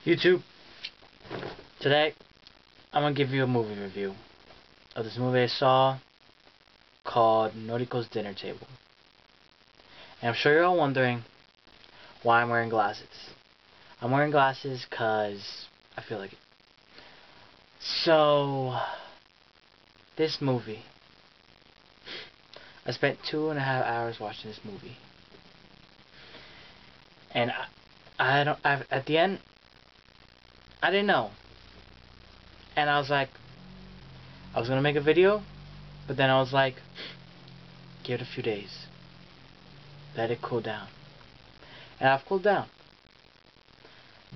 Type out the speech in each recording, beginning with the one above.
YouTube, today I'm gonna give you a movie review of this movie I saw called Noriko's Dinner Table. And I'm sure you're all wondering why I'm wearing glasses. I'm wearing glasses because I feel like it. So, this movie, I spent 2.5 hours watching this movie. And at the end, I didn't know. And I was like, I was gonna make a video, but then I was like, give it a few days. Let it cool down. And I've cooled down.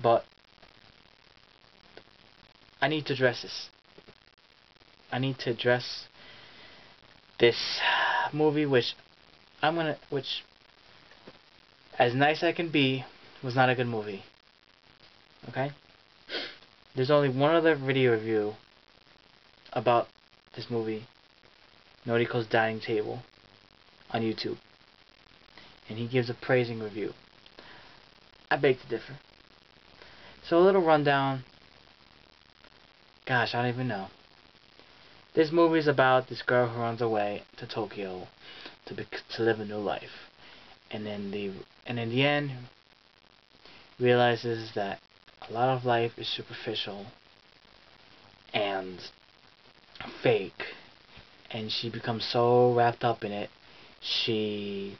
But I need to address this. I need to address this movie which as nice as I can be, was not a good movie. Okay? There's only one other video review about this movie, Noriko's Dining Table, on YouTube. And he gives a praising review. I beg to differ. So a little rundown. Gosh, I don't even know. This movie is about this girl who runs away to Tokyo to live a new life, and in the end realizes that a lot of life is superficial and fake, and she becomes so wrapped up in it she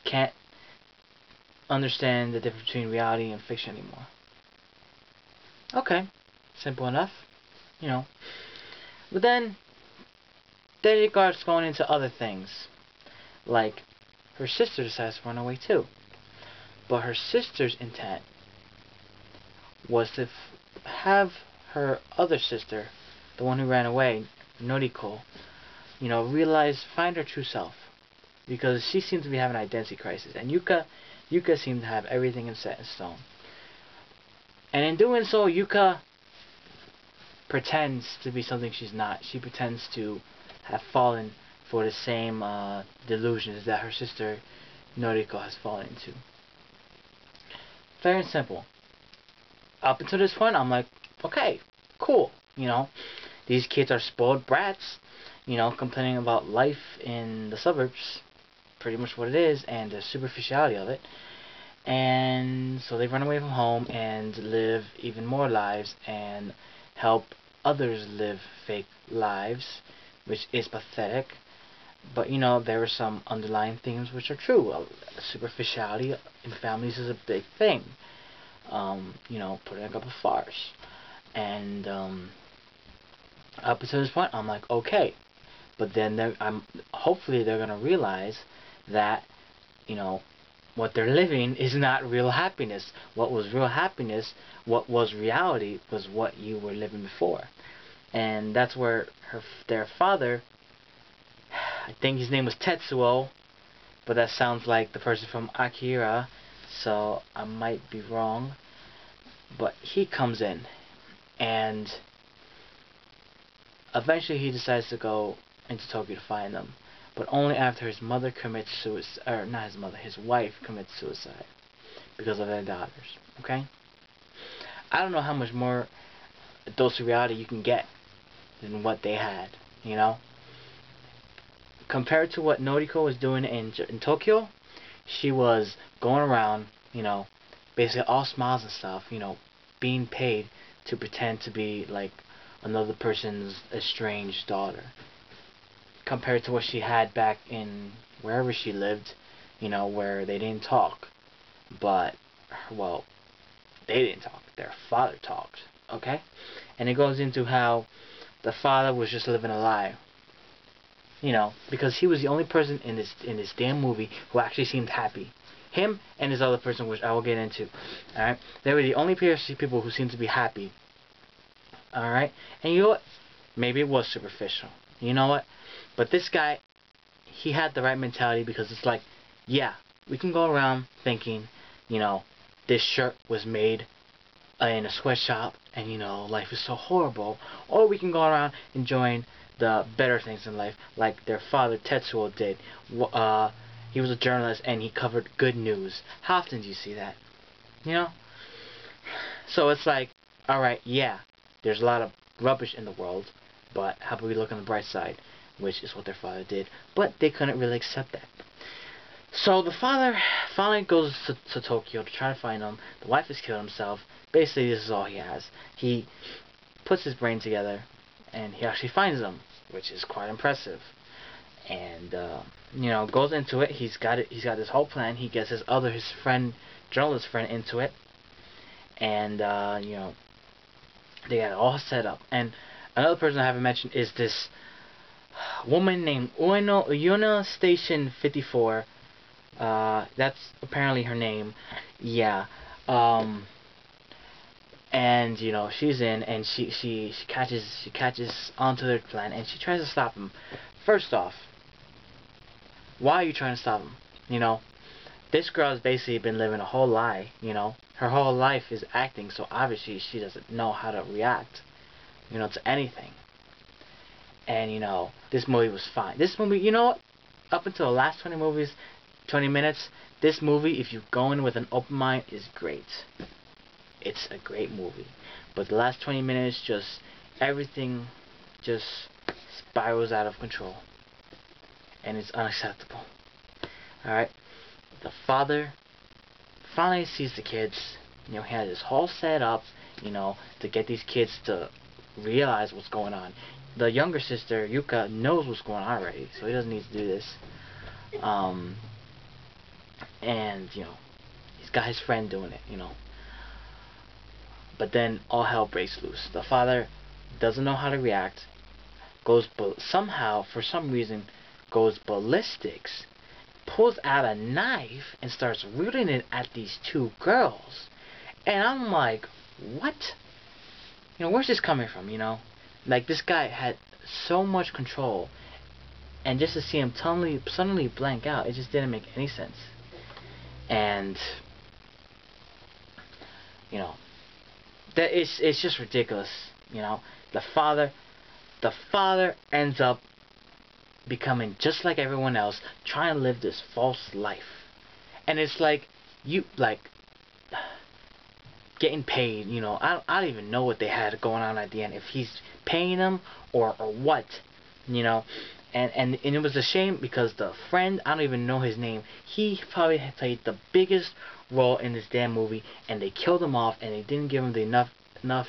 can't understand the difference between reality and fiction anymore. Okay, simple enough, you know. But then it starts going into other things. Like, her sister decides to run away too. But her sister's intent was to have her other sister, the one who ran away, Noriko, find her true self. Because she seems to be having an identity crisis. And Yuka seemed to have everything set in stone. And in doing so, Yuka pretends to be something she's not. She pretends to have fallen for the same delusions that her sister Noriko has fallen into. Very simple. Up until this point, I'm like, okay, cool. These kids are spoiled brats, complaining about life in the suburbs, pretty much what it is, and the superficiality of it. And so they run away from home and live even more lives and help others live fake lives, which is pathetic. But there are some underlying themes which are true. Superficiality in families is a big thing. Putting up a farce. And up until this point, I'm like, okay. But then hopefully they're gonna realize that what they're living is not real happiness. What was real happiness, what was reality, was what you were living before. And that's where their father, I think his name was Tetsuo, but that sounds like the person from Akira, so I might be wrong. But he comes in, and eventually he decides to go into Tokyo to find them, but only after his mother commits suicide, or not his mother, his wife commits suicide because of their daughters. Okay? I don't know how much more dose of reality you can get than what they had, Compared to what Noriko was doing in Tokyo, she was going around, basically all smiles and stuff, being paid to pretend to be like another person's estranged daughter. Compared to what she had back in wherever she lived, where they didn't talk. But, well, they didn't talk. Their father talked. Okay? And it goes into how the father was just living a lie. Because he was the only person in this damn movie who actually seemed happy. Him and this other person, which I will get into. Alright? They were the only people who seemed to be happy. Alright? And you know what? Maybe it was superficial. You know what? But this guy, he had the right mentality, because it's like, yeah, we can go around thinking, this shirt was made in a sweatshop and, life is so horrible. Or we can go around enjoying the better things in life, like their father Tetsuo did. He was a journalist and he covered good news. How often do you see that? So it's like, alright, yeah, there's a lot of rubbish in the world, but how about we look on the bright side, which is what their father did. But they couldn't really accept that. So the father finally goes to Tokyo to try to find him. The wife has killed himself. Basically, this is all he has. He puts his brain together, and he actually finds them, which is quite impressive. And goes into it. He's got it. He's got this whole plan. He gets his friend, journalist friend, into it, and they got it all set up. And another person I haven't mentioned is this woman named Ueno Station 54. That's apparently her name. Yeah. And she's in, and she catches onto their plan, and she tries to stop him. First off, why are you trying to stop him? This girl has basically been living a whole lie. Her whole life is acting, so obviously she doesn't know how to react, to anything. And this movie was fine. This movie, up until the last 20 minutes, this movie, if you go in with an open mind, is great. It's a great movie. But the last 20 minutes, everything just spirals out of control. And it's unacceptable. Alright? The father finally sees the kids. He has this whole setup, to get these kids to realize what's going on. The younger sister, Yuka, knows what's going on already, so he doesn't need to do this. And, he's got his friend doing it, But then all hell breaks loose. The father doesn't know how to react, somehow, for some reason, goes ballistics, pulls out a knife, and starts rooting it at these two girls. And I'm like, what? Where's this coming from, Like, this guy had so much control, and just to see him suddenly blank out, it just didn't make any sense. And, it's just ridiculous, The father ends up becoming just like everyone else, trying to live this false life. And it's like, getting paid, I don't even know what they had going on at the end, if he's paying them or what, and it was a shame because the friend, I don't even know his name, he probably had played the biggest role in this damn movie, and they killed him off, and they didn't give him the enough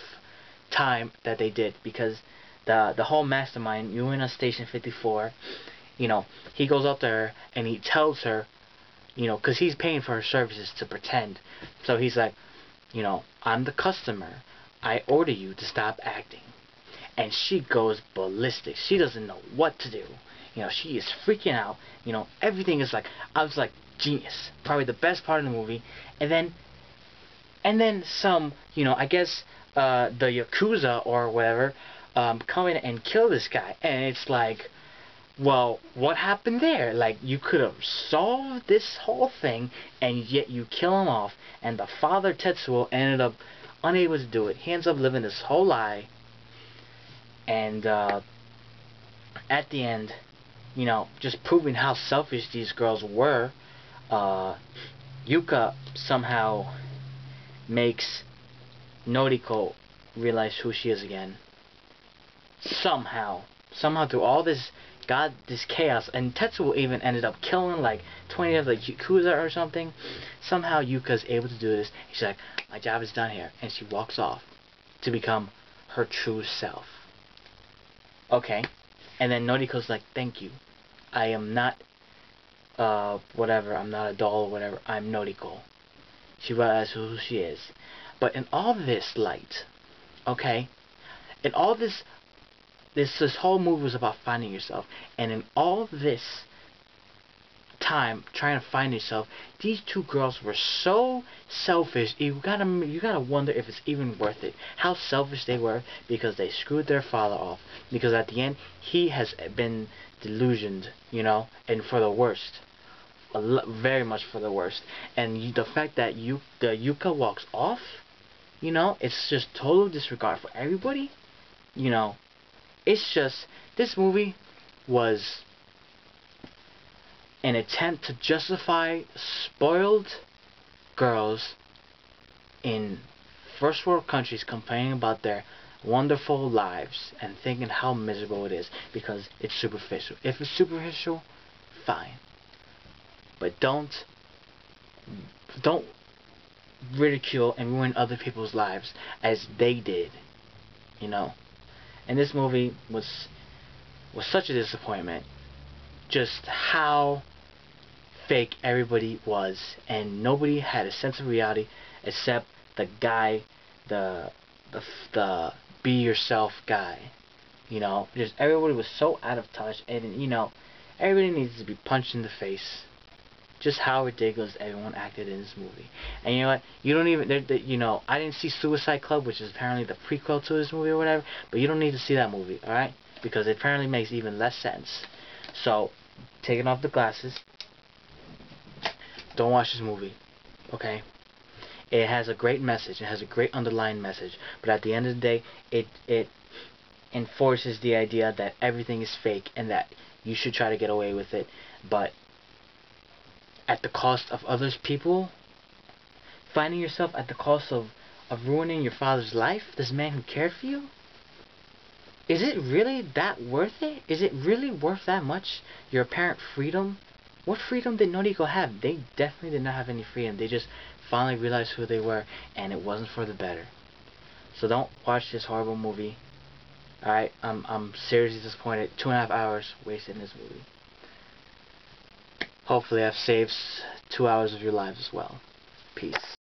time that they did, because the whole mastermind, Uena Station 54, he goes up to her and he tells her, because he's paying for her services to pretend, so he's like, I'm the customer, I order you to stop acting. And she goes ballistic. She doesn't know what to do. She is freaking out. Everything is like, I was like, genius. Probably the best part of the movie. And then some, I guess, the Yakuza or whatever, come in and kill this guy. And it's like, well, what happened there? Like, you could have solved this whole thing, and yet you kill him off. And the father, Tetsuo, ended up unable to do it. He ends up living this whole lie. And at the end, just proving how selfish these girls were, Yuka somehow makes Noriko realize who she is again. Somehow through all this chaos, and Tetsuo even ended up killing like 20 of the Yakuza or something. Somehow Yuka's able to do this. She's like, my job is done here, and she walks off to become her true self. Okay, and then Noriko's like, thank you. I am not, whatever, I'm not a doll or whatever, I'm Noriko. She realizes who she is. But in all this light, okay, in all this whole movie was about finding yourself, and in all this time trying to find yourself, these two girls were so selfish. You gotta wonder if it's even worth it. How selfish they were, because they screwed their father off. Because at the end, he has been delusioned, and for the worst, very much for the worst. And the fact that the Yuka walks off, it's just total disregard for everybody. It's just, this movie was an attempt to justify spoiled girls in first world countries complaining about their wonderful lives and thinking how miserable it is because it's superficial. If it's superficial, fine. But don't ridicule and ruin other people's lives as they did. You know. And this movie was such a disappointment. Just how fake everybody was, and nobody had a sense of reality except the guy, the be yourself guy. You know, just everybody was so out of touch, and you know, everybody needs to be punched in the face. Just how ridiculous everyone acted in this movie. And you know what? You don't even, you know, I didn't see Suicide Club, which is apparently the prequel to this movie or whatever, but you don't need to see that movie, alright? Because it apparently makes even less sense. So, taking off the glasses, don't watch this movie, okay? It has a great message, it has a great underlying message, but at the end of the day, it enforces the idea that everything is fake and that you should try to get away with it, but at the cost of others people, finding yourself at the cost of ruining your father's life, this man who cared for you. Is it really that worth it? Is it really worth that much? Your apparent freedom? What freedom did Noriko have? They definitely did not have any freedom. They just finally realized who they were, and it wasn't for the better. So don't watch this horrible movie. Alright, I'm seriously disappointed. 2.5 hours wasted in this movie. Hopefully I've saved 2 hours of your lives as well. Peace.